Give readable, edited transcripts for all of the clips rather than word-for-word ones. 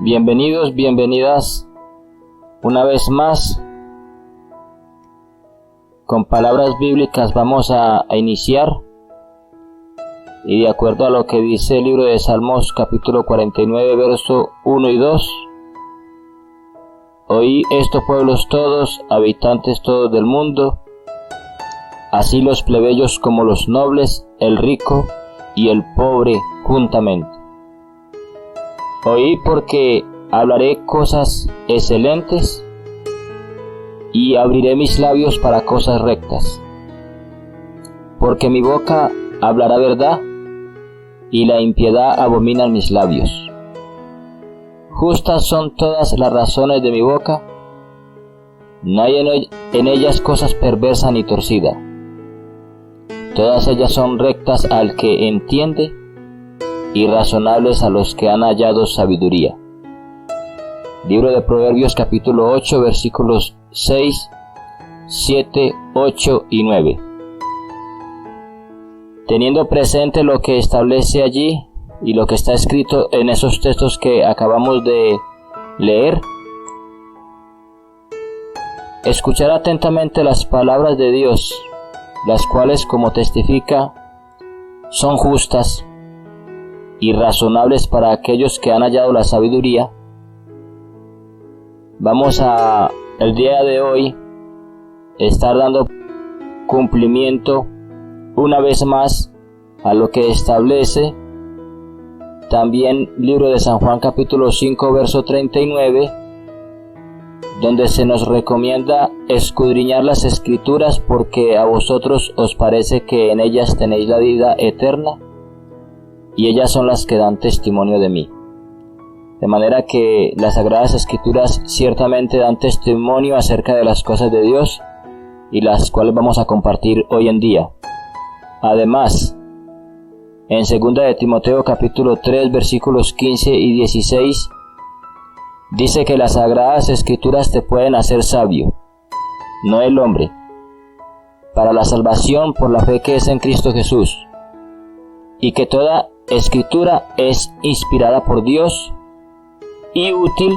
Bienvenidos, bienvenidas una vez más. Con palabras bíblicas vamos a iniciar, y de acuerdo a lo que dice el libro de Salmos capítulo 49 verso 1 y 2: Oí esto, pueblos todos, habitantes todos del mundo, así los plebeyos como los nobles, el rico y el pobre juntamente. Oí, porque hablaré cosas excelentes y abriré mis labios para cosas rectas, porque mi boca hablará verdad y la impiedad abominan mis labios. Justas son todas las razones de mi boca, no hay en ellas cosas perversas ni torcidas. Todas ellas son rectas al que entiende y razonables a los que han hallado sabiduría. Libro de Proverbios capítulo 8 versículos 6, 7, 8 y 9. Teniendo presente lo que establece allí y lo que está escrito en esos textos que acabamos de leer, escuchar atentamente las palabras de Dios, las cuales, como testifica, son justas y razonables para aquellos que han hallado la sabiduría. Vamos a, el día de hoy, estar dando cumplimiento una vez más a lo que establece también libro de San Juan capítulo 5 verso 39, donde se nos recomienda escudriñar las escrituras, porque a vosotros os parece que en ellas tenéis la vida eterna, y ellas son las que dan testimonio de mí. De manera que las Sagradas Escrituras ciertamente dan testimonio acerca de las cosas de Dios, y las cuales vamos a compartir hoy en día. Además, en 2 de Timoteo capítulo 3 versículos 15 y 16, dice que las Sagradas Escrituras te pueden hacer sabio, no el hombre, para la salvación por la fe que es en Cristo Jesús, y que toda Escritura es inspirada por Dios y útil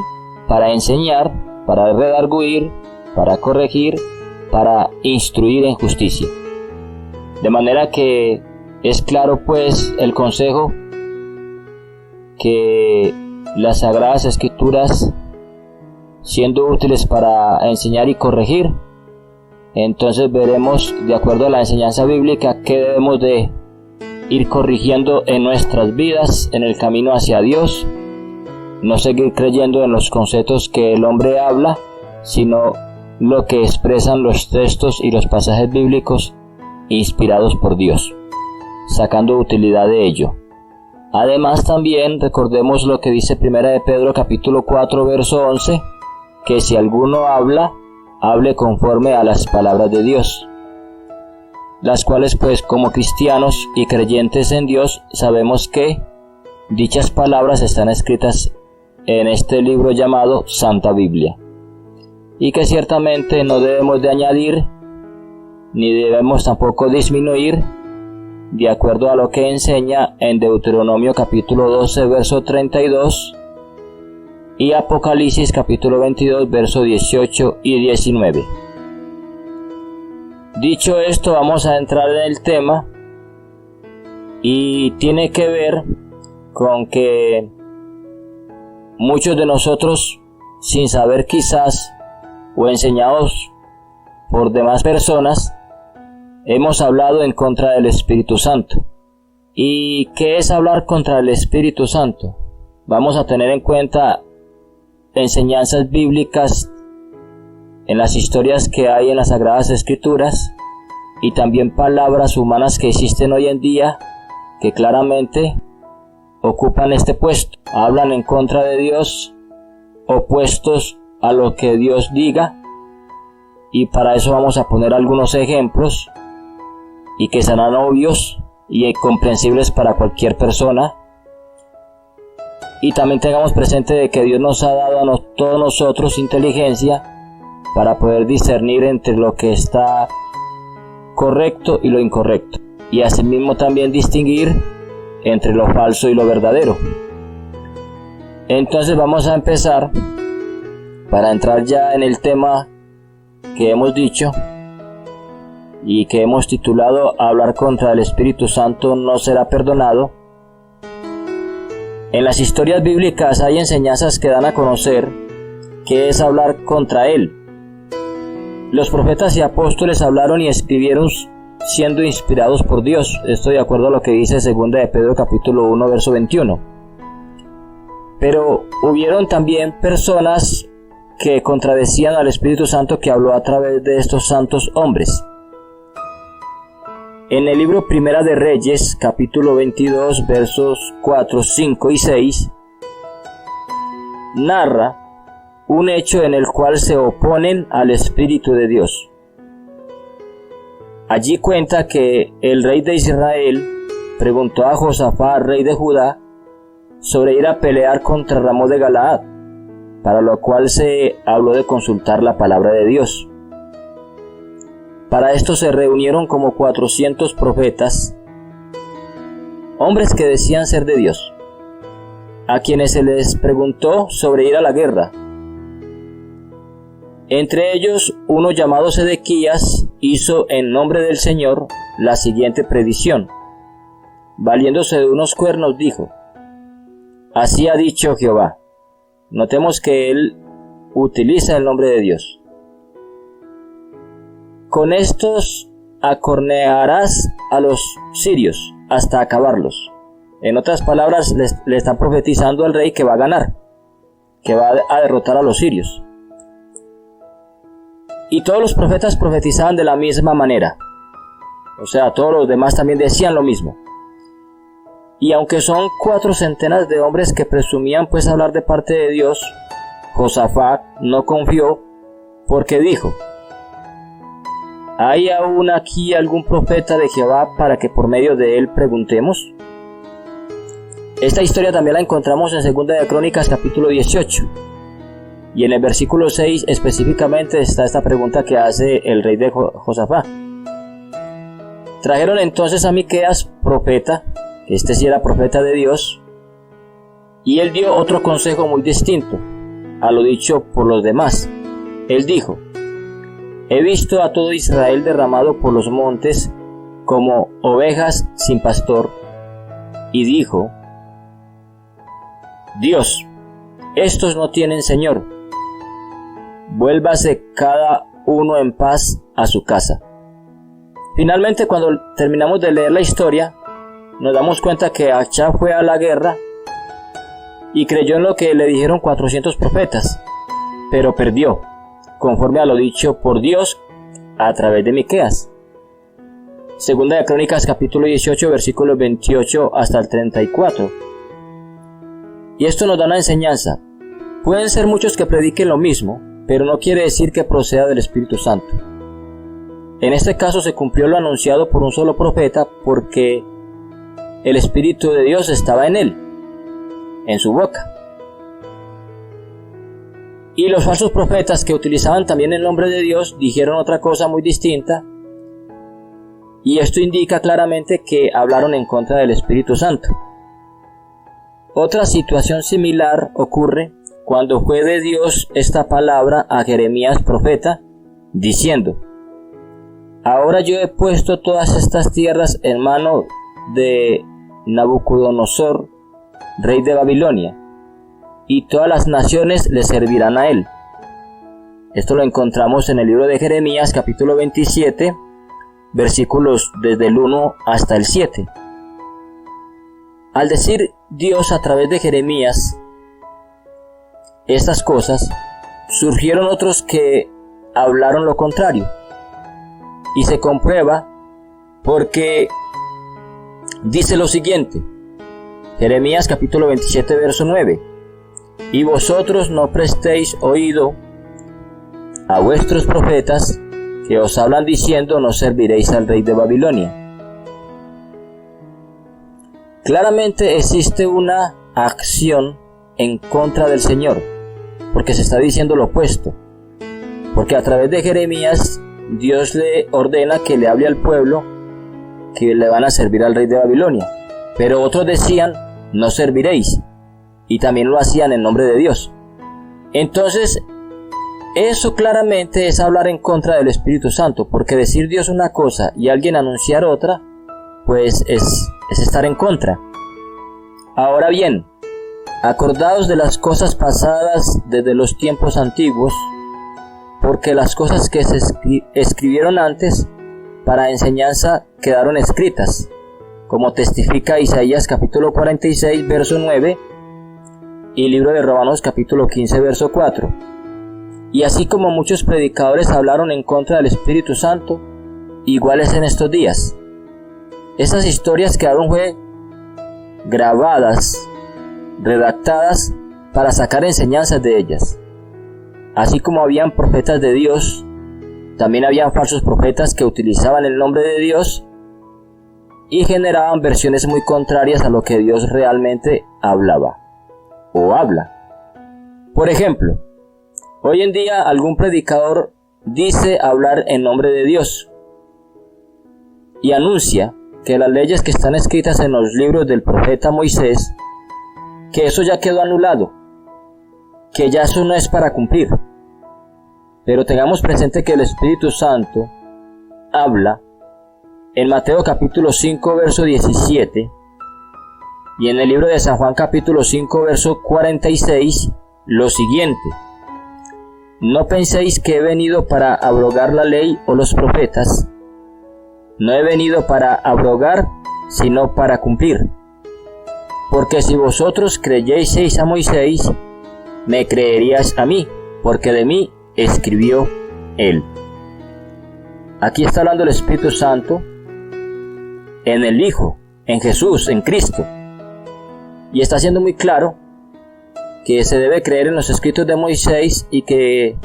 para enseñar, para redarguir, para corregir, para instruir en justicia. De manera que es claro pues el consejo que las Sagradas Escrituras, siendo útiles para enseñar y corregir, entonces veremos, de acuerdo a la enseñanza bíblica, qué debemos de ir corrigiendo en nuestras vidas, en el camino hacia Dios. No seguir creyendo en los conceptos que el hombre habla, sino lo que expresan los textos y los pasajes bíblicos inspirados por Dios, sacando utilidad de ello. Además, también recordemos lo que dice 1 de Pedro capítulo 4 verso 11, que si alguno habla, hable conforme a las palabras de Dios, las cuales pues como cristianos y creyentes en Dios sabemos que dichas palabras están escritas en este libro llamado Santa Biblia, y que ciertamente no debemos de añadir ni debemos tampoco disminuir, de acuerdo a lo que enseña en Deuteronomio capítulo 12 verso 32 y Apocalipsis capítulo 22 verso 18 y 19. Dicho esto, vamos a entrar en el tema, y tiene que ver con que muchos de nosotros, sin saber quizás, o enseñados por demás personas, hemos hablado en contra del Espíritu Santo. ¿Y qué es hablar contra el Espíritu Santo? Vamos a tener en cuenta enseñanzas bíblicas en las historias que hay en las Sagradas Escrituras, y también palabras humanas que existen hoy en día que claramente ocupan este puesto, hablan en contra de Dios, opuestos a lo que Dios diga, y para eso vamos a poner algunos ejemplos y que serán obvios y comprensibles para cualquier persona. Y también tengamos presente de que Dios nos ha dado a todos nosotros inteligencia para poder discernir entre lo que está correcto y lo incorrecto, y asimismo también distinguir entre lo falso y lo verdadero. Entonces vamos a empezar para entrar ya en el tema que hemos dicho y que hemos titulado Hablar contra el Espíritu Santo no será perdonado. En las historias bíblicas hay enseñanzas que dan a conocer qué es hablar contra él. Los profetas y apóstoles hablaron y escribieron siendo inspirados por Dios. Esto de acuerdo a lo que dice 2 de Pedro capítulo 1 verso 21. Pero hubieron también personas que contradecían al Espíritu Santo que habló a través de estos santos hombres. En el libro Primera de Reyes, capítulo 22, versos 4, 5 y 6, narra un hecho en el cual se oponen al Espíritu de Dios. Allí cuenta que el rey de Israel preguntó a Josafat, rey de Judá, sobre ir a pelear contra Ramón de Galaad, para lo cual se habló de consultar la palabra de Dios. Para esto se reunieron como 400 profetas, hombres que decían ser de Dios, a quienes se les preguntó sobre ir a la guerra. Entre ellos, uno llamado Sedequías hizo en nombre del Señor la siguiente predicción. Valiéndose de unos cuernos, dijo: Así ha dicho Jehová. Notemos que él utiliza el nombre de Dios. Con estos acornearás a los sirios hasta acabarlos. En otras palabras, le están profetizando al rey que va a ganar, que va a derrotar a los sirios. Y todos los profetas profetizaban de la misma manera. O sea, todos los demás también decían lo mismo. Y aunque son 400 de hombres que presumían pues hablar de parte de Dios, Josafat no confió, porque dijo: ¿hay aún aquí algún profeta de Jehová para que por medio de él preguntemos? Esta historia también la encontramos en 2 de Crónicas capítulo 18. Y en el versículo 6 específicamente está esta pregunta que hace el rey de Josafat. Trajeron entonces a Miqueas, profeta, este sí era profeta de Dios, y él dio otro consejo muy distinto a lo dicho por los demás. Él dijo: he visto a todo Israel derramado por los montes como ovejas sin pastor, y dijo: Dios, estos no tienen Señor, vuélvase cada uno en paz a su casa. Finalmente, cuando terminamos de leer la historia, nos damos cuenta que Achab fue a la guerra y creyó en lo que le dijeron 400 profetas, pero perdió, conforme a lo dicho por Dios a través de Miqueas. 2 de Crónicas capítulo 18 versículos 28 hasta el 34. Y esto nos da una enseñanza. Pueden ser muchos que prediquen lo mismo, pero no quiere decir que proceda del Espíritu Santo. En este caso se cumplió lo anunciado por un solo profeta, porque el Espíritu de Dios estaba en él, en su boca. Y los falsos profetas que utilizaban también el nombre de Dios dijeron otra cosa muy distinta, y esto indica claramente que hablaron en contra del Espíritu Santo. Otra situación similar ocurre cuando fue de Dios esta palabra a Jeremías profeta, diciendo: ahora yo he puesto todas estas tierras en mano de Nabucodonosor, rey de Babilonia, y todas las naciones le servirán a él. Esto lo encontramos en el libro de Jeremías capítulo 27, versículos desde el 1 hasta el 7. Al decir Dios a través de Jeremías estas cosas, surgieron otros que hablaron lo contrario, y se comprueba porque dice lo siguiente, Jeremías capítulo 27 verso 9: y vosotros no prestéis oído a vuestros profetas que os hablan diciendo: no serviréis al rey de Babilonia. Claramente existe una acción en contra del Señor, porque se está diciendo lo opuesto, porque a través de Jeremías Dios le ordena que le hable al pueblo que le van a servir al rey de Babilonia, pero otros decían: no serviréis. y también lo hacían en nombre de Dios. Entonces, eso claramente es hablar en contra del Espíritu Santo, porque decir Dios una cosa y alguien anunciar otra, pues es estar en contra. Ahora bien, acordaos de las cosas pasadas desde los tiempos antiguos, porque las cosas que se escribieron antes para enseñanza quedaron escritas, como testifica Isaías capítulo 46 verso 9 y libro de Romanos capítulo 15 verso 4. Y así como muchos predicadores hablaron en contra del Espíritu Santo, iguales en estos días. Esas historias quedaron grabadas, redactadas para sacar enseñanzas de ellas. Así como habían profetas de Dios, también habían falsos profetas que utilizaban el nombre de Dios y generaban versiones muy contrarias a lo que Dios realmente hablaba o habla. Por ejemplo, hoy en día algún predicador dice hablar en nombre de Dios y anuncia que las leyes que están escritas en los libros del profeta Moisés, que eso ya quedó anulado, que ya eso no es para cumplir. Pero tengamos presente que el Espíritu Santo habla en Mateo capítulo 5 verso 17 y en el libro de San Juan capítulo 5 verso 46 lo siguiente: no penséis que he venido para abrogar la ley o los profetas. No he venido para abrogar, sino para cumplir. Porque si vosotros creyeseis a Moisés, me creeríais a mí, porque de mí escribió él. Aquí está hablando el Espíritu Santo en el Hijo, en Jesús, en Cristo. Y está siendo muy claro que se debe creer en los escritos de Moisés y que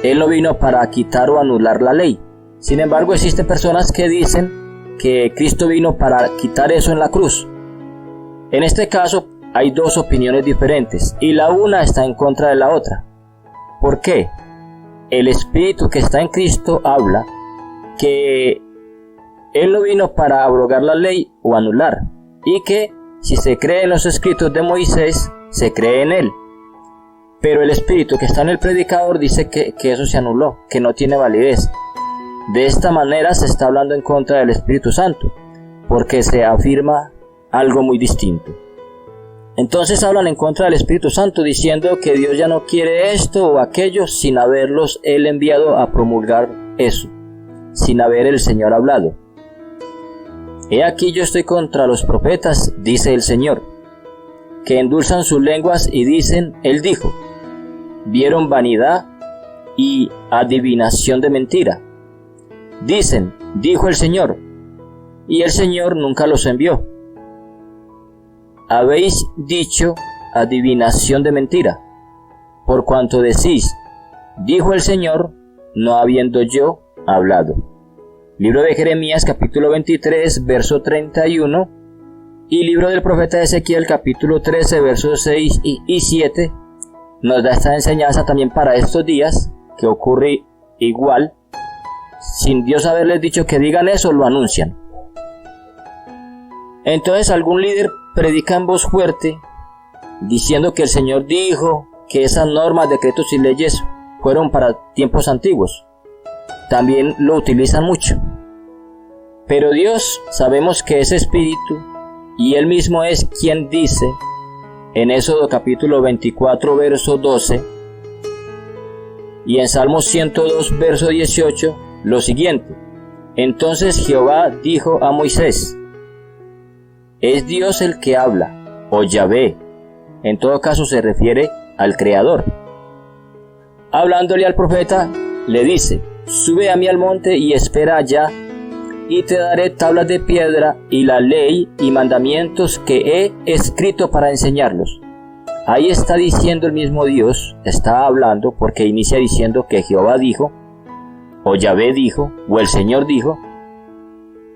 él no vino para quitar o anular la ley. Sin embargo, existen personas que dicen que Cristo vino para quitar eso en la cruz. En este caso, hay dos opiniones diferentes y la una está en contra de la otra. ¿Por qué? El Espíritu que está en Cristo habla que Él no vino para abrogar la ley o anular, y que si se cree en los escritos de Moisés, se cree en Él. Pero el Espíritu que está en el predicador dice que eso se anuló, que no tiene validez. De esta manera se está hablando en contra del Espíritu Santo, porque se afirma algo muy distinto. Entonces hablan en contra del Espíritu Santo diciendo que Dios ya no quiere esto o aquello sin haberlos Él enviado a promulgar eso, sin haber el Señor hablado. He aquí yo estoy contra los profetas, dice el Señor, que endulzan sus lenguas y dicen, Él dijo. Vieron vanidad y adivinación de mentira. Dicen, dijo el Señor, y el Señor nunca los envió. Habéis dicho adivinación de mentira, por cuanto decís, dijo el Señor, no habiendo yo hablado. Libro de Jeremías capítulo 23 verso 31 y libro del profeta Ezequiel capítulo 13 versos 6 y 7 nos da esta enseñanza también para estos días, que ocurre igual. Sin Dios haberles dicho que digan eso, lo anuncian. Entonces algún líder predica en voz fuerte, diciendo que el Señor dijo que esas normas, decretos y leyes fueron para tiempos antiguos. También lo utilizan mucho. Pero Dios sabemos que es Espíritu, y Él mismo es quien dice en Éxodo capítulo 24 verso 12 y en Salmos 102 verso 18 lo siguiente: entonces Jehová dijo a Moisés, es Dios el que habla, o Yahvé, en todo caso se refiere al Creador. Hablándole al profeta, le dice, sube a mí al monte y espera allá, y te daré tablas de piedra y la ley y mandamientos que he escrito para enseñarlos. Ahí está diciendo el mismo Dios, está hablando porque inicia diciendo que Jehová dijo, o Yahvé dijo, o el Señor dijo,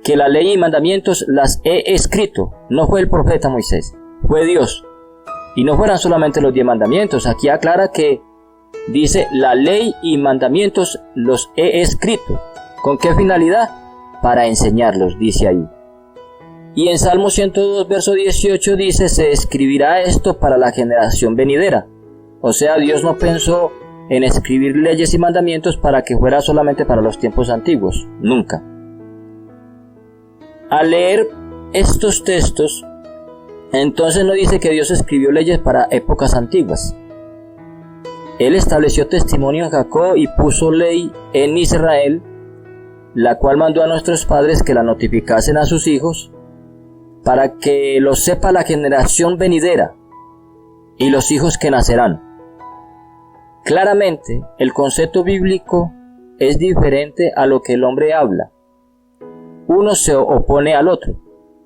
que la ley y mandamientos las he escrito. No fue el profeta Moisés, fue Dios. Y no fueran solamente los 10 mandamientos, aquí aclara que dice la ley y mandamientos los he escrito. ¿Con qué finalidad? Para enseñarlos, dice ahí. Y en Salmo 102, verso 18 dice, se escribirá esto para la generación venidera. O sea, Dios no pensó en escribir leyes y mandamientos para que fuera solamente para los tiempos antiguos, nunca. Al leer estos textos, entonces no dice que Dios escribió leyes para épocas antiguas. Él estableció testimonio en Jacob y puso ley en Israel, la cual mandó a nuestros padres que la notificasen a sus hijos, para que lo sepa la generación venidera y los hijos que nacerán. Claramente, el concepto bíblico es diferente a lo que el hombre habla. Uno se opone al otro,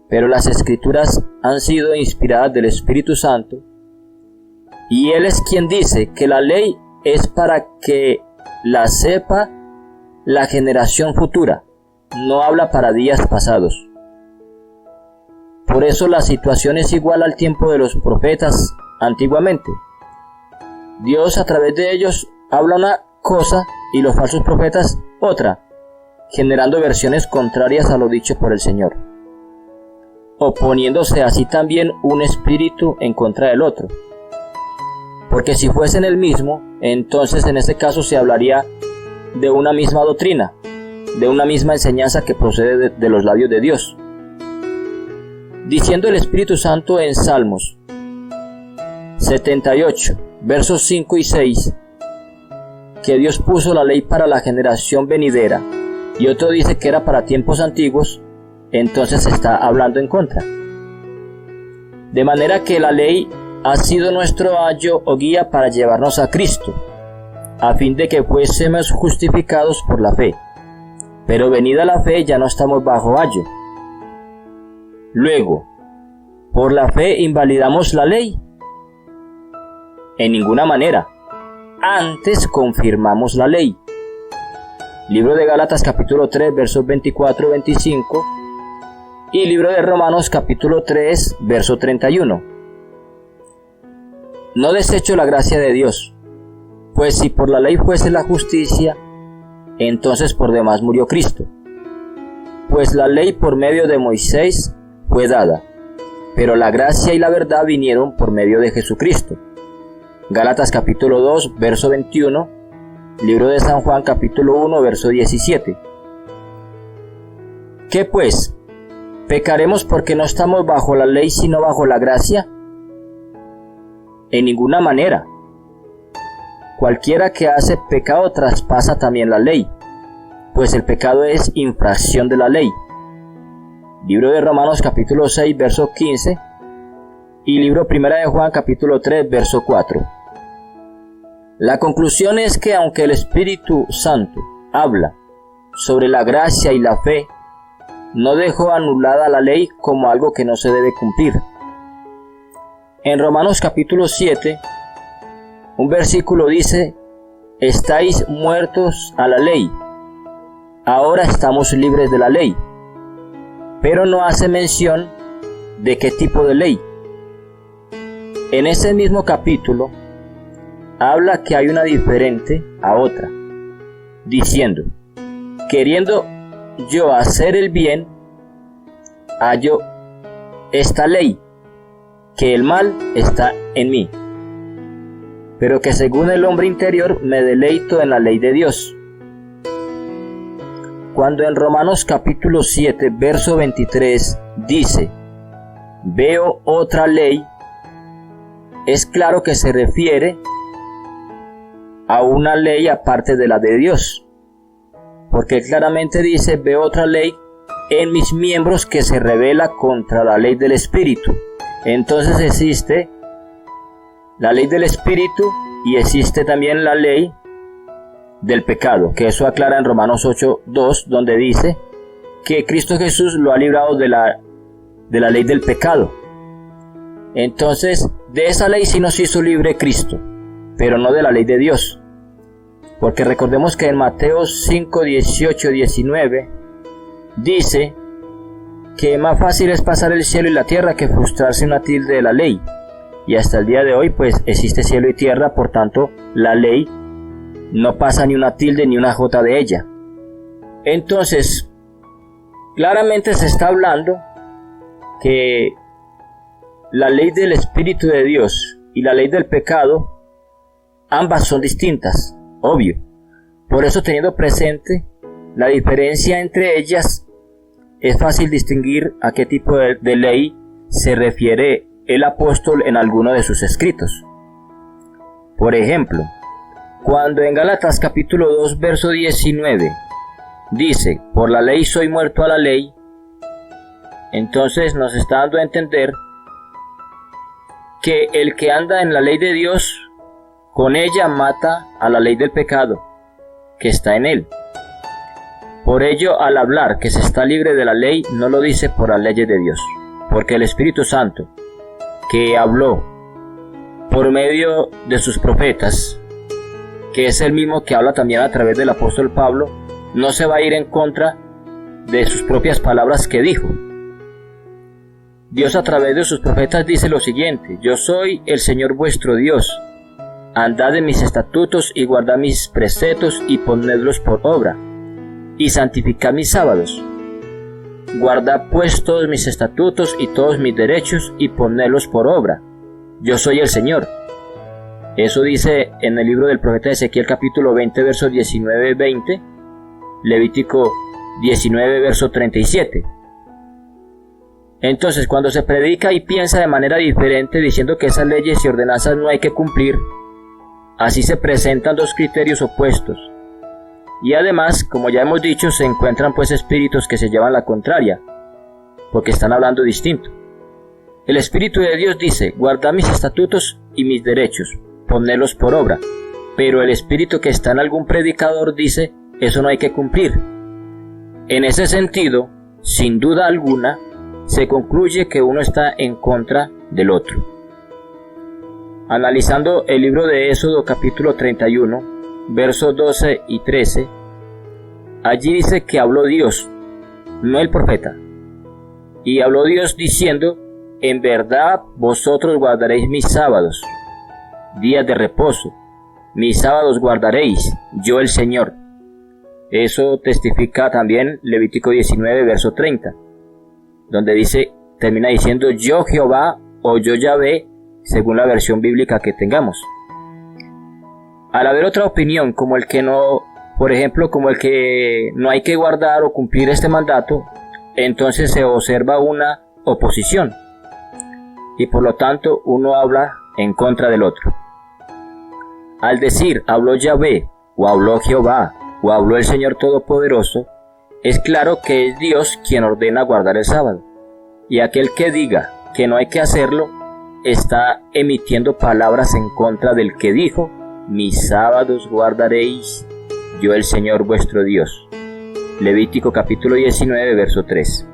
pero las escrituras han sido inspiradas del Espíritu Santo, y Él es quien dice que la ley es para que la sepa la generación futura, no habla para días pasados. Por eso la situación es igual al tiempo de los profetas antiguamente. Dios a través de ellos habla una cosa y los falsos profetas otra, generando versiones contrarias a lo dicho por el Señor, oponiéndose así también un espíritu en contra del otro. Porque si fuesen el mismo, entonces en este caso se hablaría de una misma doctrina, de una misma enseñanza que procede de los labios de Dios. Diciendo el Espíritu Santo en Salmos 78, versos 5 y 6, que Dios puso la ley para la generación venidera, y otro dice que era para tiempos antiguos, entonces se está hablando en contra. De manera que la ley ha sido nuestro ayo o guía para llevarnos a Cristo, a fin de que fuésemos justificados por la fe. Pero venida la fe ya no estamos bajo ayo. Luego, ¿por la fe invalidamos la ley? En ninguna manera. Antes confirmamos la ley. Libro de Gálatas capítulo 3 versos 24-25 y libro de Romanos capítulo 3 verso 31. No desecho la gracia de Dios, pues si por la ley fuese la justicia, entonces por demás murió Cristo. Pues la ley por medio de Moisés fue dada, pero la gracia y la verdad vinieron por medio de Jesucristo. Gálatas capítulo 2 verso 21, libro de San Juan capítulo 1 verso 17. ¿Qué pues? ¿Pecaremos porque no estamos bajo la ley sino bajo la gracia? En ninguna manera. Cualquiera que hace pecado traspasa también la ley, pues el pecado es infracción de la ley. Libro de Romanos capítulo 6 verso 15 y libro primera de Juan capítulo 3 verso 4. La conclusión es que aunque el Espíritu Santo habla sobre la gracia y la fe, no dejó anulada la ley como algo que no se debe cumplir. En Romanos capítulo 7, un versículo dice, estáis muertos a la ley, ahora estamos libres de la ley, pero no hace mención de qué tipo de ley. En ese mismo capítulo, habla que hay una diferente a otra, diciendo, queriendo yo hacer el bien, hallo esta ley, que el mal está en mí, pero que según el hombre interior me deleito en la ley de Dios. Cuando en Romanos capítulo 7, verso 23 dice, veo otra ley, es claro que se refiere a una ley aparte de la de Dios, porque claramente dice, veo otra ley en mis miembros que se rebela contra la ley del Espíritu. Entonces existe la ley del Espíritu y existe también la ley del pecado, que eso aclara en Romanos 8:2, donde dice que Cristo Jesús lo ha librado de la ley del pecado. Entonces, de esa ley sí nos hizo libre Cristo, pero no de la ley de Dios. Porque recordemos que en Mateo 5, 18, 19 dice que más fácil es pasar el cielo y la tierra que frustrarse una tilde de la ley. Y hasta el día de hoy pues existe cielo y tierra, por tanto la ley no pasa ni una tilde ni una jota de ella. Entonces, claramente se está hablando que la ley del Espíritu de Dios y la ley del pecado, ambas son distintas, obvio. Por eso, teniendo presente la diferencia entre ellas, es fácil distinguir a qué tipo de ley se refiere el apóstol en alguno de sus escritos. Por ejemplo, cuando en Gálatas capítulo 2 verso 19 dice: por la ley soy muerto a la ley, entonces nos está dando a entender que el que anda en la ley de Dios, con ella mata a la ley del pecado que está en él. Por ello, al hablar que se está libre de la ley, no lo dice por las leyes de Dios, porque el Espíritu Santo, que habló por medio de sus profetas, que es el mismo que habla también a través del apóstol Pablo, no se va a ir en contra de sus propias palabras que dijo. Dios a través de sus profetas dice lo siguiente: yo soy el Señor vuestro Dios, andad en mis estatutos y guardad mis preceptos y ponedlos por obra, y santificad mis sábados. Guardad pues todos mis estatutos y todos mis derechos y ponedlos por obra. Yo soy el Señor. Eso dice en el libro del profeta Ezequiel capítulo 20 versos 19-20, Levítico 19 verso 37. Entonces, cuando se predica y piensa de manera diferente, diciendo que esas leyes y ordenanzas no hay que cumplir, así se presentan dos criterios opuestos. Y además, como ya hemos dicho, se encuentran pues espíritus que se llevan la contraria, porque están hablando distinto. El Espíritu de Dios dice: guardad mis estatutos y mis derechos, ponedlos por obra. Pero el espíritu que está en algún predicador dice: eso no hay que cumplir. En ese sentido, sin duda alguna, se concluye que uno está en contra del otro. Analizando el libro de Éxodo capítulo 31, versos 12 y 13, allí dice que habló Dios, no el profeta. Y habló Dios diciendo: en verdad vosotros guardaréis mis sábados, días de reposo, mis sábados guardaréis, yo el Señor. Eso testifica también Levítico 19, verso 30, donde termina diciendo: yo Jehová o yo Yahvé, según la versión bíblica que tengamos. Al haber otra opinión, como el que no, por ejemplo, como el que no hay que guardar o cumplir este mandato, entonces se observa una oposición, y por lo tanto uno habla en contra del otro. Al decir habló Yahvé, o habló Jehová, o habló el Señor Todopoderoso, es claro que es Dios quien ordena guardar el sábado, y aquel que diga que no hay que hacerlo, está emitiendo palabras en contra del que dijo: mis sábados guardaréis, yo el Señor vuestro Dios. Levítico capítulo 19, verso 3.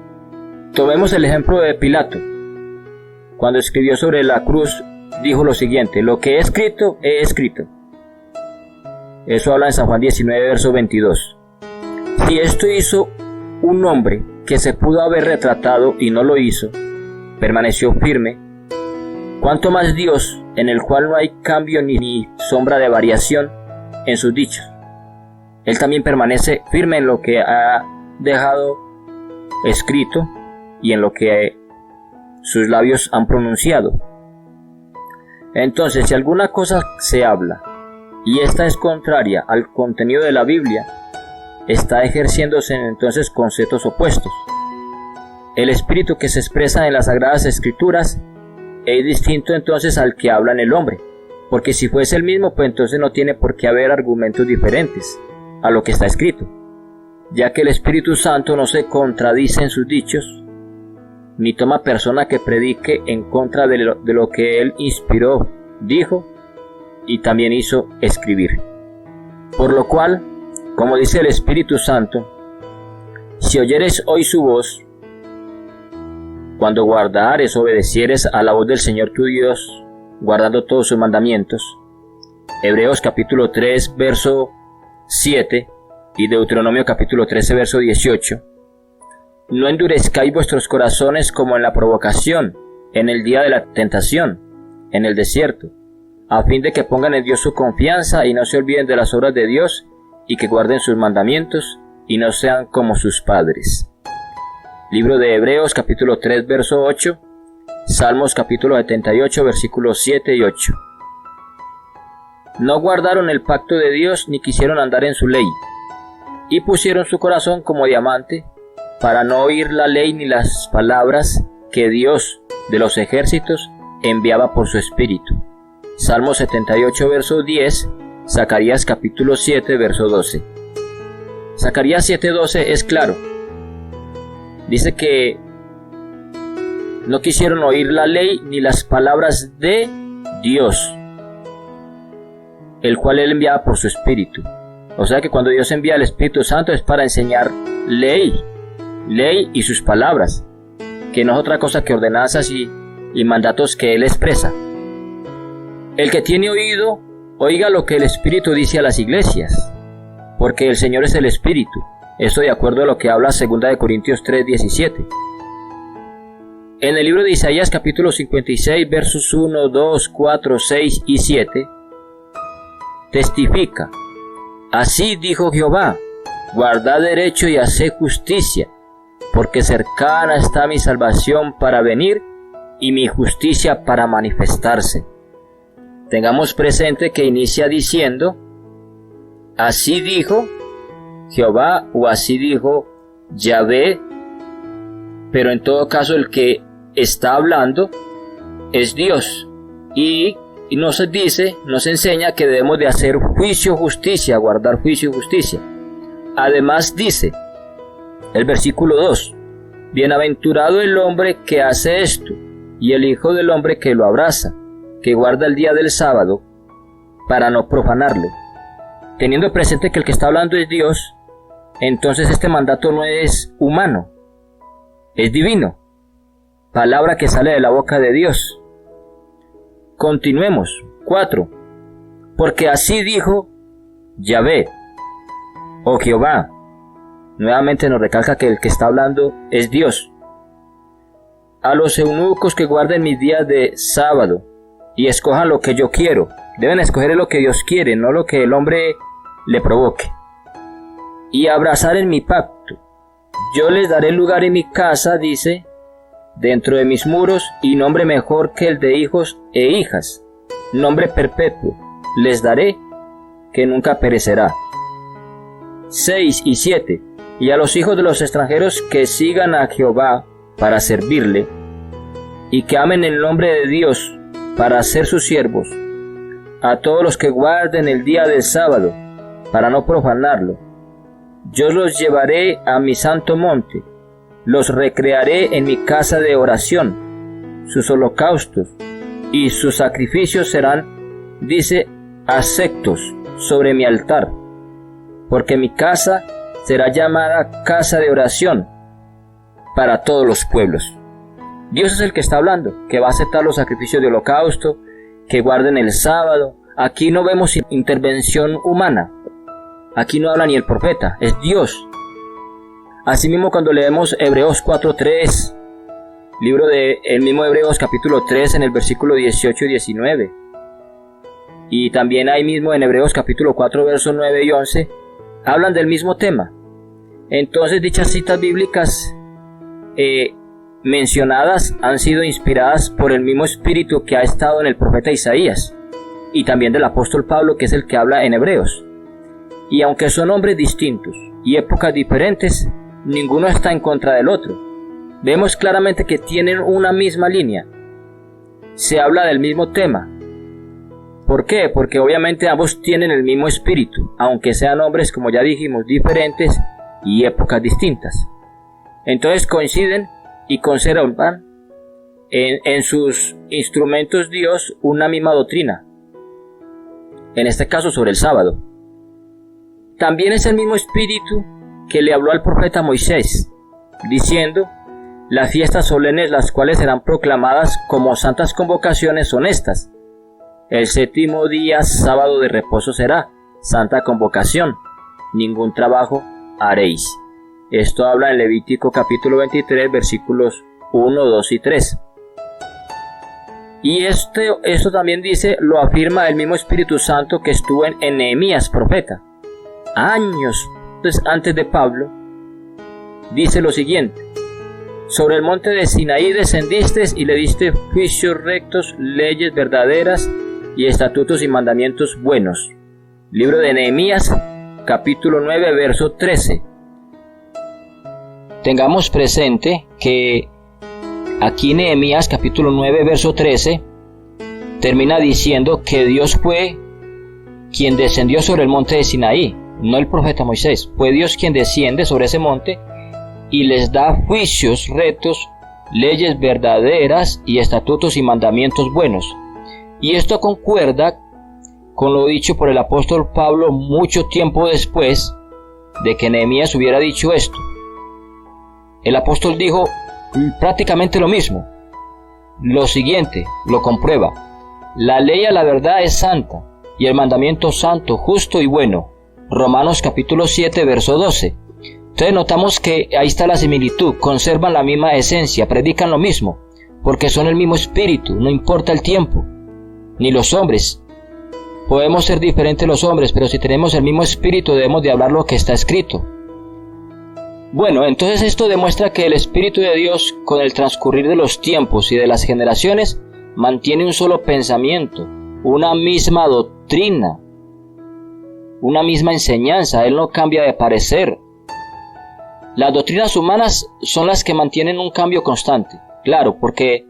Tomemos el ejemplo de Pilato. Cuando escribió sobre la cruz, dijo lo siguiente: lo que he escrito, he escrito. Eso habla en San Juan 19, verso 22. Si esto hizo un hombre que se pudo haber retratado y no lo hizo, permaneció firme, ¿cuánto más Dios, en el cual no hay cambio ni sombra de variación en sus dichos? Él también permanece firme en lo que ha dejado escrito y en lo que sus labios han pronunciado. Entonces, si alguna cosa se habla y esta es contraria al contenido de la Biblia, está ejerciéndose entonces conceptos opuestos. El espíritu que se expresa en las Sagradas Escrituras es distinto entonces al que habla en el hombre, porque si fuese el mismo, pues entonces no tiene por qué haber argumentos diferentes a lo que está escrito, ya que el Espíritu Santo no se contradice en sus dichos, ni toma persona que predique en contra de lo que él inspiró, dijo y también hizo escribir. Por lo cual, como dice el Espíritu Santo, si oyeres hoy su voz, cuando guardares, obedecieres a la voz del Señor tu Dios, guardando todos sus mandamientos. Hebreos capítulo 3, verso 7 y Deuteronomio capítulo 13, verso 18. No endurezcáis vuestros corazones como en la provocación, en el día de la tentación, en el desierto, a fin de que pongan en Dios su confianza y no se olviden de las obras de Dios y que guarden sus mandamientos y no sean como sus padres. Libro de Hebreos capítulo 3 verso 8, Salmos capítulo 78 versículos 7 y 8. No guardaron el pacto de Dios ni quisieron andar en su ley, y pusieron su corazón como diamante para no oír la ley ni las palabras que Dios de los ejércitos enviaba por su espíritu. Salmo 78 verso 10, Zacarías capítulo 7 verso 12. Zacarías 7:12 es claro. Dice que no quisieron oír la ley ni las palabras de Dios, el cual Él enviaba por su Espíritu. O sea que cuando Dios envía al Espíritu Santo es para enseñar ley y sus palabras, que no es otra cosa que ordenanzas y mandatos que Él expresa. El que tiene oído, oiga lo que el Espíritu dice a las iglesias, porque el Señor es el Espíritu. Esto de acuerdo a lo que habla 2 de Corintios 3:17. En el libro de Isaías capítulo 56 versos 1, 2, 4, 6 y 7 testifica: así dijo Jehová, guardad derecho y haced justicia, porque cercana está mi salvación para venir y mi justicia para manifestarse. Tengamos presente que inicia diciendo así dijo Jehová o así dijo Yahvé, pero en todo caso el que está hablando es Dios, y nos enseña que debemos de hacer juicio, justicia, guardar juicio y justicia. Además dice el versículo 2: bienaventurado el hombre que hace esto, y el hijo del hombre que lo abraza, que guarda el día del sábado para no profanarlo. Teniendo presente que el que está hablando es Dios, entonces este mandato no es humano, es divino, palabra que sale de la boca de Dios. Continuemos. 4. Porque así dijo Yahvé o Jehová. Nuevamente nos recalca que el que está hablando es Dios. A los eunucos que guarden mis días de sábado y escojan lo que yo quiero. Deben escoger lo que Dios quiere, no lo que el hombre le provoque. Y abrazar en mi pacto. Yo les daré lugar en mi casa, dice, dentro de mis muros, y nombre mejor que el de hijos e hijas. Nombre perpetuo les daré, que nunca perecerá. 6 y 7. Y a los hijos de los extranjeros que sigan a Jehová para servirle, y que amen el nombre de Dios para ser sus siervos, a todos los que guarden el día del sábado para no profanarlo, yo los llevaré a mi santo monte, los recrearé en mi casa de oración. Sus holocaustos y sus sacrificios serán, dice, aceptos sobre mi altar, porque mi casa será llamada casa de oración para todos los pueblos. Dios es el que está hablando, que va a aceptar los sacrificios de holocausto, que guarden el sábado. Aquí no vemos intervención humana. Aquí no habla ni el profeta, es Dios. Asimismo, cuando leemos Hebreos 4:3, libro de el mismo Hebreos capítulo 3 en el versículo 18 y 19, y también ahí mismo en Hebreos capítulo 4 versos 9 y 11, hablan del mismo tema. Entonces dichas citas bíblicas mencionadas han sido inspiradas por el mismo espíritu que ha estado en el profeta Isaías, y también del apóstol Pablo, que es el que habla en Hebreos. Y aunque son hombres distintos y épocas diferentes, ninguno está en contra del otro. Vemos claramente que tienen una misma línea. Se habla del mismo tema. ¿Por qué? Porque obviamente ambos tienen el mismo espíritu, aunque sean hombres, como ya dijimos, diferentes y épocas distintas. Entonces coinciden y conservan en sus instrumentos Dios una misma doctrina, en este caso sobre el sábado. También es el mismo espíritu que le habló al profeta Moisés, diciendo: las fiestas solemnes, las cuales serán proclamadas como santas convocaciones, son estas: el séptimo día, sábado de reposo será, santa convocación, ningún trabajo haréis. Esto habla en Levítico capítulo 23, versículos 1, 2 y 3. Y esto también dice, lo afirma el mismo Espíritu Santo que estuvo en Nehemías, profeta, años antes de Pablo. Dice lo siguiente: Sobre el monte de Sinaí descendiste y le diste juicios rectos, leyes verdaderas y estatutos y mandamientos buenos. Libro de Nehemías, capítulo 9, verso 13. Tengamos presente que aquí Nehemías, capítulo 9, verso 13, termina diciendo que Dios fue quien descendió sobre el monte de Sinaí, no el profeta Moisés. Fue Dios quien desciende sobre ese monte y les da juicios rectos, leyes verdaderas y estatutos y mandamientos buenos. Y esto concuerda con lo dicho por el apóstol Pablo mucho tiempo después de que Nehemías hubiera dicho esto. El apóstol dijo prácticamente lo mismo. Lo siguiente lo comprueba: la ley a la verdad es santa y el mandamiento santo, justo y bueno. Romanos capítulo 7, verso 12. Entonces notamos que ahí está la similitud, conservan la misma esencia, predican lo mismo, porque son el mismo espíritu, no importa el tiempo, ni los hombres. Podemos ser diferentes los hombres, pero si tenemos el mismo espíritu debemos de hablar lo que está escrito. Bueno, entonces esto demuestra que el Espíritu de Dios, con el transcurrir de los tiempos y de las generaciones, mantiene un solo pensamiento, una misma doctrina, una misma enseñanza. Él no cambia de parecer. Las doctrinas humanas son las que mantienen un cambio constante, claro, porque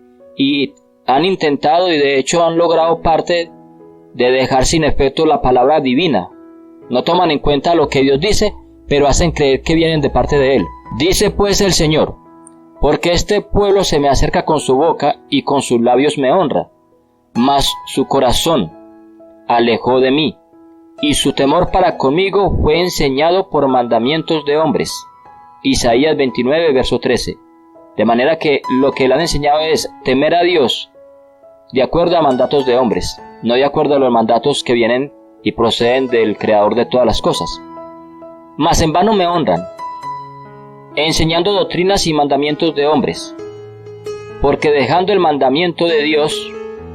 han intentado y de hecho han logrado parte de dejar sin efecto la palabra divina. No toman en cuenta lo que Dios dice, pero hacen creer que vienen de parte de Él. Dice pues el Señor: porque este pueblo se me acerca con su boca y con sus labios me honra, mas su corazón alejó de mí, y su temor para conmigo fue enseñado por mandamientos de hombres. Isaías 29, verso 13. De manera que lo que le han enseñado es temer a Dios de acuerdo a mandatos de hombres, no de acuerdo a los mandatos que vienen y proceden del Creador de todas las cosas. Mas en vano me honran, enseñando doctrinas y mandamientos de hombres, porque dejando el mandamiento de Dios,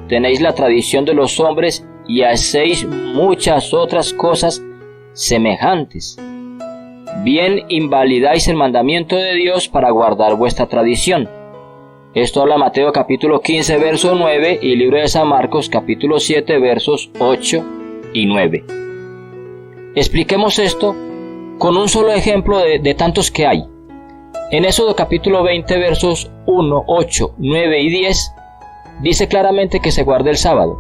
tenéis la tradición de los hombres y hacéis muchas otras cosas semejantes. Bien invalidáis el mandamiento de Dios para guardar vuestra tradición. Esto habla Mateo capítulo 15, verso 9 y libro de San Marcos capítulo 7, versos 8 y 9. Expliquemos esto con un solo ejemplo de tantos que hay. En Éxodo capítulo 20, versos 1, 8, 9 y 10, dice claramente que se guarde el sábado.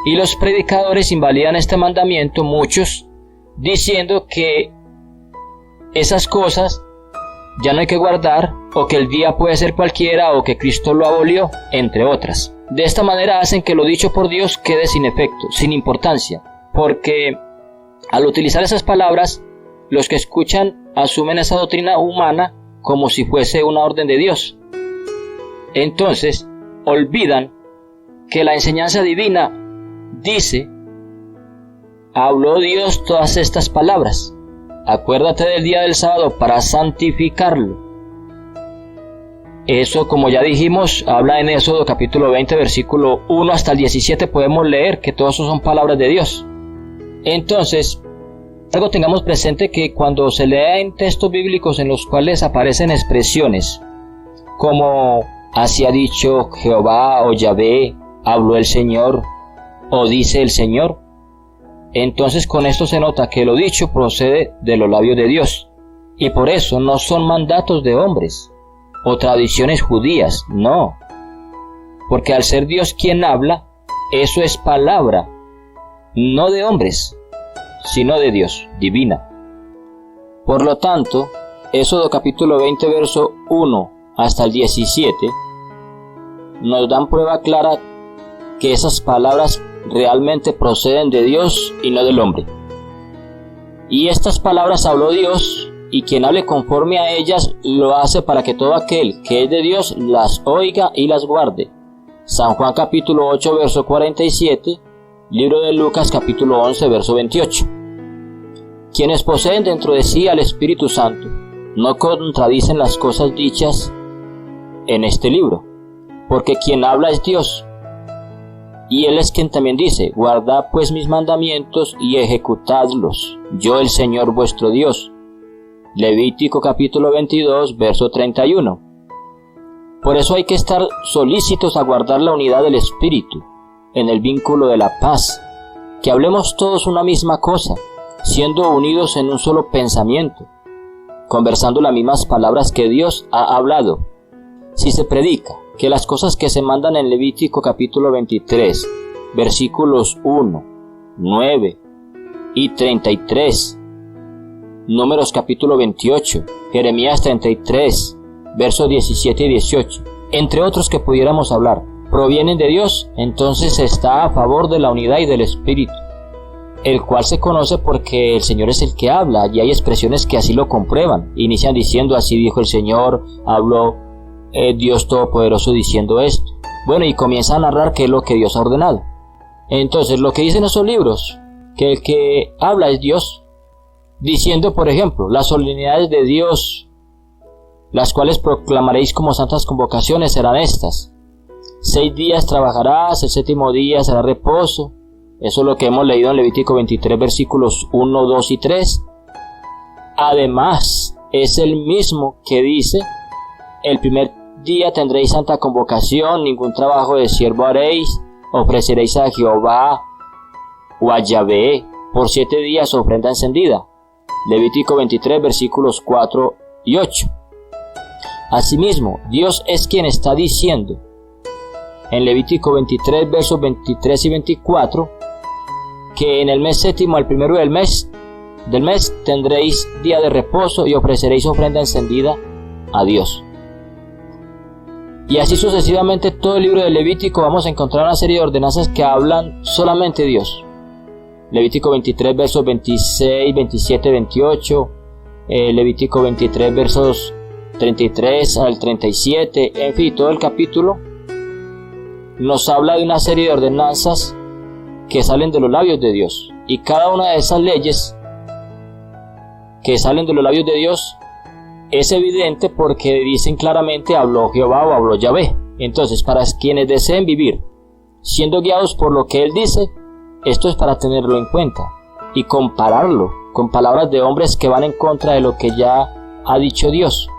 Y los predicadores invalidan este mandamiento, muchos, diciendo que esas cosas ya no hay que guardar, o que el día puede ser cualquiera, o que Cristo lo abolió, entre otras. De esta manera hacen que lo dicho por Dios quede sin efecto, sin importancia, porque al utilizar esas palabras, los que escuchan asumen esa doctrina humana como si fuese una orden de Dios. Entonces, olvidan que la enseñanza divina dice: habló Dios todas estas palabras. Acuérdate del día del sábado para santificarlo. Eso, como ya dijimos, habla en Éxodo capítulo 20, versículo 1 hasta el 17, podemos leer que todo eso son palabras de Dios. Entonces, algo tengamos presente que cuando se leen textos bíblicos en los cuales aparecen expresiones como así ha dicho Jehová o Yahvé, habló el Señor o dice el Señor, entonces con esto se nota que lo dicho procede de los labios de Dios, y por eso no son mandatos de hombres o tradiciones judías, no, porque al ser Dios quien habla, eso es palabra, no de hombres, sino de Dios, divina. Por lo tanto, Éxodo capítulo 20, verso 1 hasta el 17, nos dan prueba clara que esas palabras realmente proceden de Dios y no del hombre. Y estas palabras habló Dios, y quien hable conforme a ellas lo hace para que todo aquel que es de Dios las oiga y las guarde. San Juan capítulo 8, verso 47, libro de Lucas capítulo 11, verso 28. Quienes poseen dentro de sí al Espíritu Santo no contradicen las cosas dichas en este libro, porque quien habla es Dios. Y Él es quien también dice: guardad pues mis mandamientos y ejecutadlos, yo el Señor vuestro Dios. Levítico capítulo 22, verso 31. Por eso hay que estar solícitos a guardar la unidad del espíritu, en el vínculo de la paz, que hablemos todos una misma cosa, siendo unidos en un solo pensamiento, conversando las mismas palabras que Dios ha hablado. Si se predica que las cosas que se mandan en Levítico capítulo 23, versículos 1, 9 y 33, Números capítulo 28, Jeremías 33, versos 17 y 18, entre otros que pudiéramos hablar, provienen de Dios, entonces está a favor de la unidad y del Espíritu, el cual se conoce porque el Señor es el que habla, y hay expresiones que así lo comprueban. Inician diciendo: así dijo el Señor, habló Dios Todopoderoso diciendo esto. Bueno, y comienza a narrar qué es lo que Dios ha ordenado. Entonces, lo que dicen esos libros, que el que habla es Dios, diciendo, por ejemplo, las solemnidades de Dios, las cuales proclamaréis como santas convocaciones, serán estas: 6 días trabajarás, el 7º día será reposo. Eso es lo que hemos leído en Levítico 23, versículos 1, 2 y 3. Además, es el mismo que dice: el primer día tendréis santa convocación, ningún trabajo de siervo haréis, ofreceréis a Jehová o a Yahvé por 7 días ofrenda encendida. Levítico 23, versículos 4 y 8. Asimismo, Dios es quien está diciendo en Levítico 23, versos 23 y 24, que en el mes 7º, al primero del mes tendréis día de reposo y ofreceréis ofrenda encendida a Dios. Y así sucesivamente todo el libro de Levítico vamos a encontrar una serie de ordenanzas que hablan solamente de Dios. Levítico 23, versos 26, 27, 28, Levítico 23, versos 33 al 37, en fin, todo el capítulo nos habla de una serie de ordenanzas que salen de los labios de Dios. Y cada una de esas leyes que salen de los labios de Dios es evidente porque dicen claramente: habló Jehová o habló Yahvé. Entonces, para quienes deseen vivir siendo guiados por lo que Él dice, esto es para tenerlo en cuenta y compararlo con palabras de hombres que van en contra de lo que ya ha dicho Dios.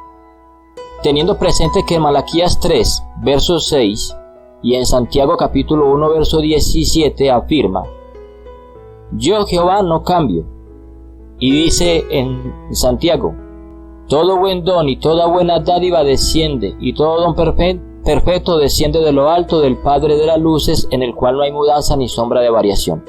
Teniendo presente que en Malaquías 3, verso 6, y en Santiago capítulo 1, verso 17 afirma: yo Jehová no cambio. Y dice en Santiago: todo buen don y toda buena dádiva desciende, y todo don perfecto desciende de lo alto del Padre de las luces, en el cual no hay mudanza ni sombra de variación.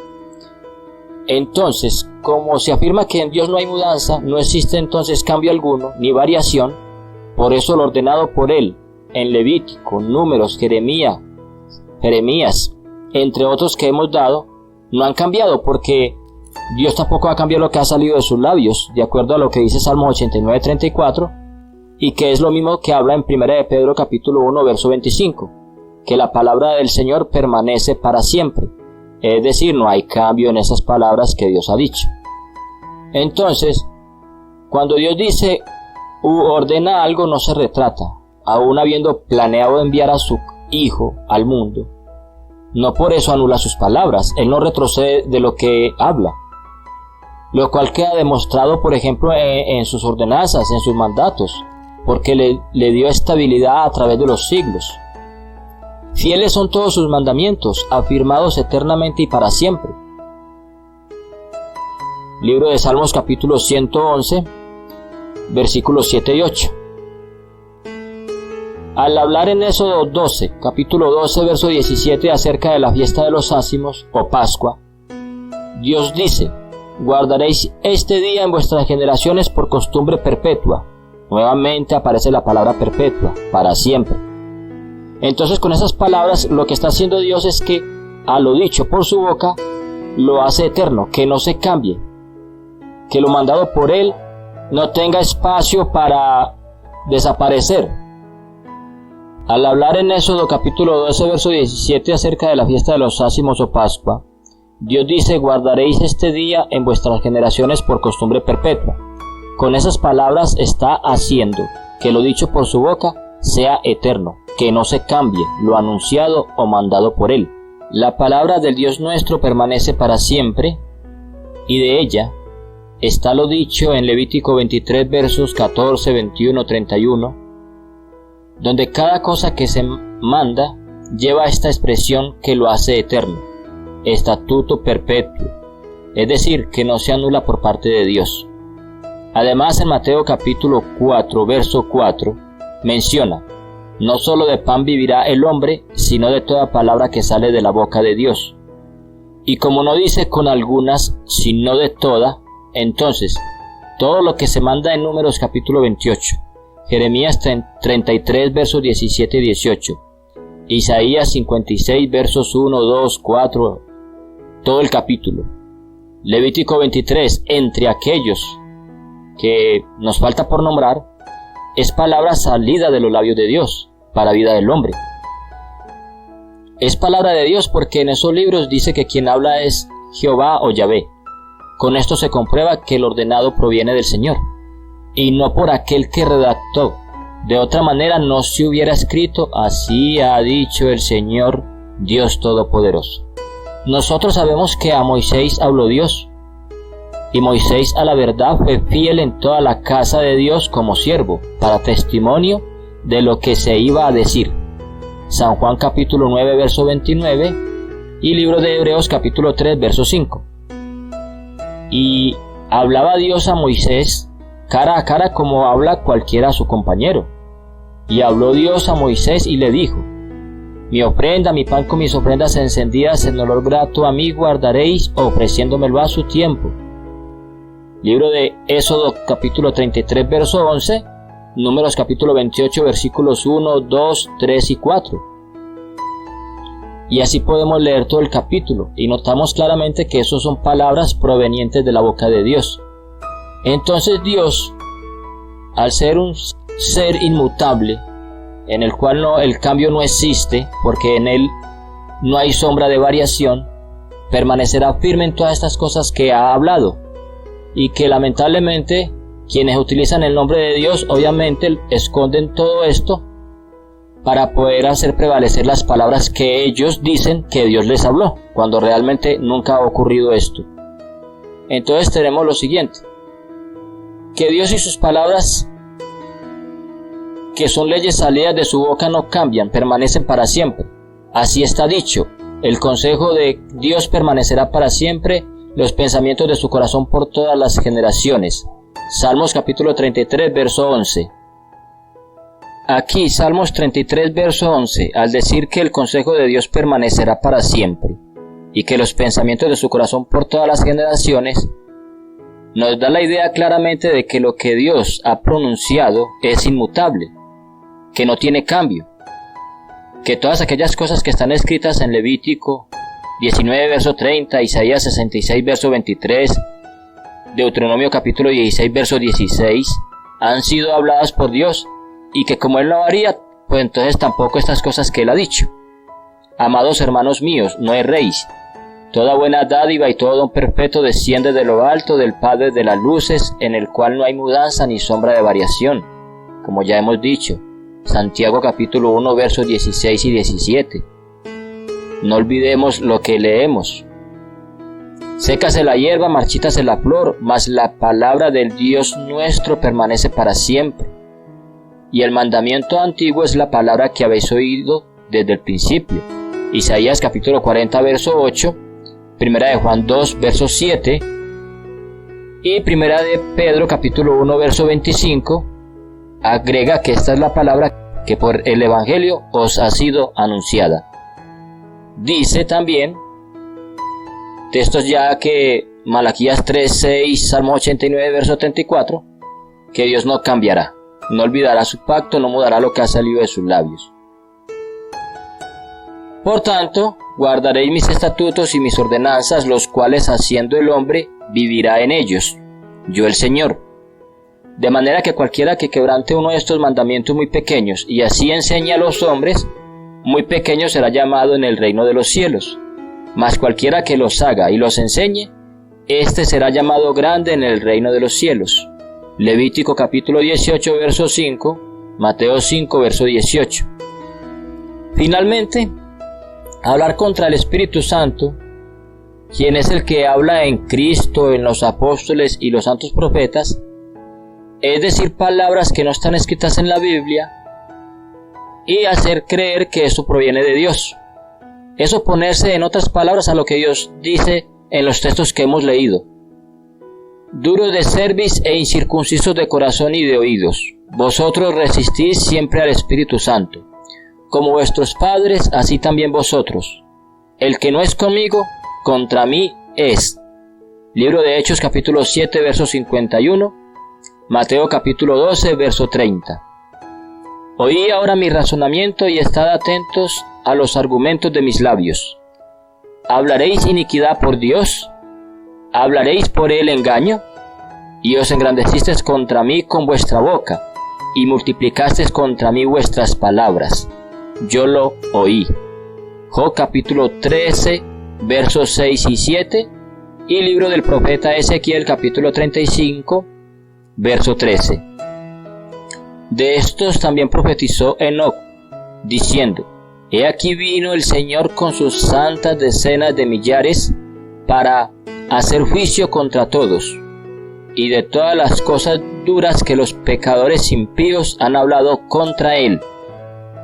Entonces, como se afirma que en Dios no hay mudanza, no existe entonces cambio alguno ni variación. Por eso lo ordenado por Él en Levítico, Números, Jeremías, entre otros que hemos dado, no han cambiado, porque Dios tampoco ha cambiado lo que ha salido de sus labios, de acuerdo a lo que dice Salmo 89, 34, y que es lo mismo que habla en 1 de Pedro capítulo 1, verso 25, que la palabra del Señor permanece para siempre, es decir, no hay cambio en esas palabras que Dios ha dicho. Entonces, cuando Dios dice u ordena algo, no se retrata, aún habiendo planeado enviar a su Hijo al mundo. No por eso anula sus palabras, Él no retrocede de lo que habla, lo cual queda demostrado, por ejemplo, en sus ordenanzas, en sus mandatos, porque le dio estabilidad a través de los siglos. Fieles son todos sus mandamientos, afirmados eternamente y para siempre. Libro de Salmos capítulo 111, versículos 7 y 8. Al hablar en Éxodo 12, capítulo 12, verso 17, acerca de la fiesta de los ácimos o Pascua, Dios dice: guardaréis este día en vuestras generaciones por costumbre perpetua. Nuevamente aparece la palabra perpetua, para siempre. Entonces, con esas palabras, lo que está haciendo Dios es que a lo dicho por su boca lo hace eterno, que no se cambie, que lo mandado por Él no tenga espacio para desaparecer. Al hablar en Éxodo capítulo 12, verso 17 acerca de la fiesta de los ácimos o Pascua, Dios dice: guardaréis este día en vuestras generaciones por costumbre perpetua. Con esas palabras está haciendo que lo dicho por su boca sea eterno, que no se cambie lo anunciado o mandado por Él. La palabra del Dios nuestro permanece para siempre, y de ella está lo dicho en Levítico 23, versos 14, 21, 31, donde cada cosa que se manda lleva esta expresión que lo hace eterno, estatuto perpetuo, es decir, que no se anula por parte de Dios. Además, en Mateo capítulo 4, verso 4, menciona: no solo de pan vivirá el hombre, sino de toda palabra que sale de la boca de Dios. Y como no dice con algunas, sino de toda, entonces, todo lo que se manda en Números capítulo 28, Jeremías 33, versos 17 y 18, Isaías 56, versos 1, 2, 4, todo el capítulo, Levítico 23, entre aquellos que nos falta por nombrar, es palabra salida de los labios de Dios para vida del hombre. Es palabra de Dios porque en esos libros dice que quien habla es Jehová o Yahvé. Con esto se comprueba que el ordenado proviene del Señor y no por aquel que redactó. De otra manera no se hubiera escrito: así ha dicho el Señor Dios Todopoderoso. Nosotros sabemos que a Moisés habló Dios, y Moisés a la verdad fue fiel en toda la casa de Dios como siervo, para testimonio de lo que se iba a decir. San Juan capítulo 9, verso 29 y libro de Hebreos capítulo 3, verso 5. Y hablaba Dios a Moisés cara a cara como habla cualquiera a su compañero. Y habló Dios a Moisés y le dijo: mi ofrenda, mi pan con mis ofrendas encendidas en olor grato a mí guardaréis, ofreciéndomelo a su tiempo. Libro de Éxodo capítulo 33, verso 11, Números capítulo 28, versículos 1, 2, 3 y 4. Y así podemos leer todo el capítulo y notamos claramente que esos son palabras provenientes de la boca de Dios. Entonces Dios, al ser un ser inmutable, en el cual el cambio no existe, porque en él no hay sombra de variación, permanecerá firme en todas estas cosas que ha hablado, y que lamentablemente quienes utilizan el nombre de Dios obviamente esconden todo esto para poder hacer prevalecer las palabras que ellos dicen que Dios les habló, cuando realmente nunca ha ocurrido esto. Entonces tenemos lo siguiente: que Dios y sus palabras, que son leyes salidas de su boca, no cambian, permanecen para siempre. Así está dicho: el consejo de Dios permanecerá para siempre, los pensamientos de su corazón por todas las generaciones. Salmos capítulo 33, verso 11. Aquí, Salmos 33, verso 11, al decir que el consejo de Dios permanecerá para siempre y que los pensamientos de su corazón por todas las generaciones, nos da la idea claramente de que lo que Dios ha pronunciado es inmutable, que no tiene cambio, que todas aquellas cosas que están escritas en Levítico 19, verso 30, Isaías 66, verso 23, Deuteronomio capítulo 16, verso 16, han sido habladas por Dios, y que como Él no varía, pues entonces tampoco estas cosas que Él ha dicho. Amados hermanos míos, no erréis. Toda buena dádiva y todo don perfecto desciende de lo alto del Padre de las luces, en el cual no hay mudanza ni sombra de variación, como ya hemos dicho. Santiago capítulo 1, versos 16 y 17. No olvidemos lo que leemos. Sécase la hierba, marchítase la flor, mas la palabra del Dios nuestro permanece para siempre. Y el mandamiento antiguo es la palabra que habéis oído desde el principio. Isaías capítulo 40, verso 8, Primera de Juan 2, verso 7, y Primera de Pedro capítulo 1, verso 25, agrega que esta es la palabra que por el Evangelio os ha sido anunciada. Dice también textos ya que Malaquías 3, 6, Salmo 89, verso 34, que Dios no cambiará, no olvidará su pacto, no mudará lo que ha salido de sus labios. Por tanto, guardaréis mis estatutos y mis ordenanzas, los cuales haciendo el hombre vivirá en ellos, yo el Señor. De manera que cualquiera que quebrante uno de estos mandamientos muy pequeños y así enseñe a los hombres, muy pequeño será llamado en el reino de los cielos. Mas cualquiera que los haga y los enseñe, éste será llamado grande en el reino de los cielos. Levítico capítulo 18, verso 5, Mateo 5, verso 18. Finalmente, hablar contra el Espíritu Santo, quien es el que habla en Cristo, en los apóstoles y los santos profetas, es decir, palabras que no están escritas en la Biblia, y hacer creer que eso proviene de Dios. Es oponerse, en otras palabras, a lo que Dios dice en los textos que hemos leído. Duros de cerviz e incircuncisos de corazón y de oídos, vosotros resistís siempre al Espíritu Santo. Como vuestros padres, así también vosotros. El que no es conmigo, contra mí es. Libro de Hechos capítulo 7, verso 51. Mateo capítulo 12, verso 30. Oí ahora mi razonamiento y estad atentos a los argumentos de mis labios. ¿Hablaréis iniquidad por Dios? ¿Hablaréis por él engaño? Y os engrandecisteis contra mí con vuestra boca, y multiplicasteis contra mí vuestras palabras. Yo lo oí. Job capítulo 13, versos 6 y 7, y libro del profeta Ezequiel capítulo 35, verso 13. De estos también profetizó Enoc, diciendo: He aquí vino el Señor con sus santas decenas de millares para hacer juicio contra todos, y de todas las cosas duras que los pecadores impíos han hablado contra él,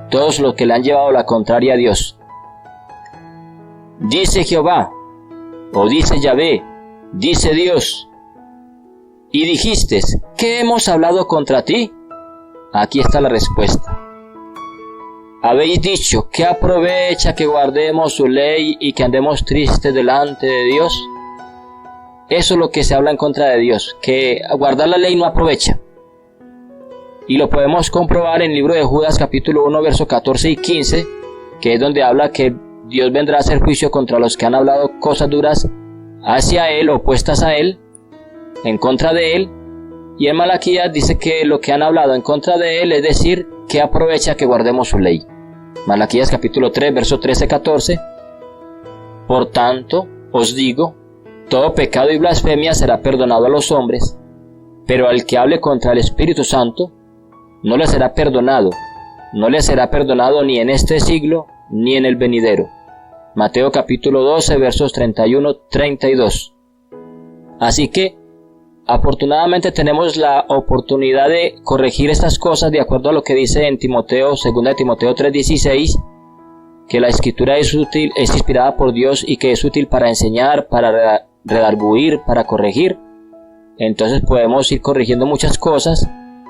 todos los que le han llevado la contraria a Dios. Dice Jehová, o dice Yahvé, dice Dios, y dijiste: ¿qué hemos hablado contra ti? Aquí está la respuesta. Habéis dicho: ¿qué aprovecha que guardemos su ley y que andemos tristes delante de Dios? Eso es lo que se habla en contra de Dios, que guardar la ley no aprovecha. Y lo podemos comprobar en el libro de Judas capítulo 1, versos 14 y 15, que es donde habla que Dios vendrá a hacer juicio contra los que han hablado cosas duras hacia Él, opuestas a Él, en contra de Él. Y en Malaquías dice que lo que han hablado en contra de Él, es decir, que aprovecha que guardemos su ley. Malaquías capítulo 3, verso 13-14. Por tanto, os digo, todo pecado y blasfemia será perdonado a los hombres, pero al que hable contra el Espíritu Santo, no le será perdonado ni en este siglo, ni en el venidero. Mateo capítulo 12, versos 31-32. Así que, afortunadamente tenemos la oportunidad de corregir estas cosas de acuerdo a lo que dice en Timoteo, 2 de Timoteo 3:16, que la escritura es útil, es inspirada por Dios y que es útil para enseñar, para redarguir, para corregir. Entonces podemos ir corrigiendo muchas cosas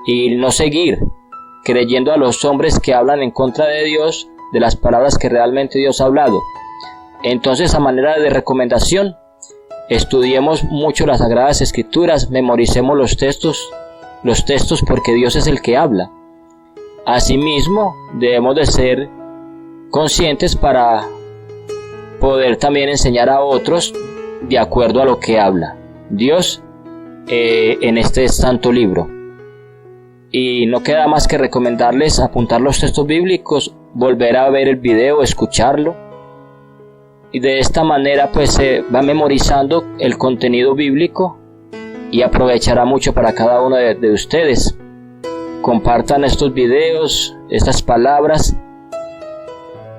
y no seguir creyendo a los hombres que hablan en contra de Dios, de las palabras que realmente Dios ha hablado. Entonces, a manera de recomendación, estudiemos mucho las Sagradas Escrituras, memoricemos los textos porque Dios es el que habla. Asimismo, debemos de ser conscientes para poder también enseñar a otros de acuerdo a lo que habla Dios en este santo libro. Y no queda más que recomendarles apuntar los textos bíblicos, volver a ver el video, escucharlo, y de esta manera pues se va memorizando el contenido bíblico y aprovechará mucho para cada uno de ustedes. Compartan estos videos, estas palabras,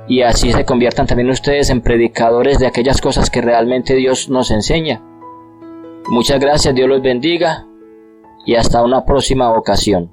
y así se conviertan también ustedes en predicadores de aquellas cosas que realmente Dios nos enseña. Muchas gracias, Dios los bendiga y hasta una próxima ocasión.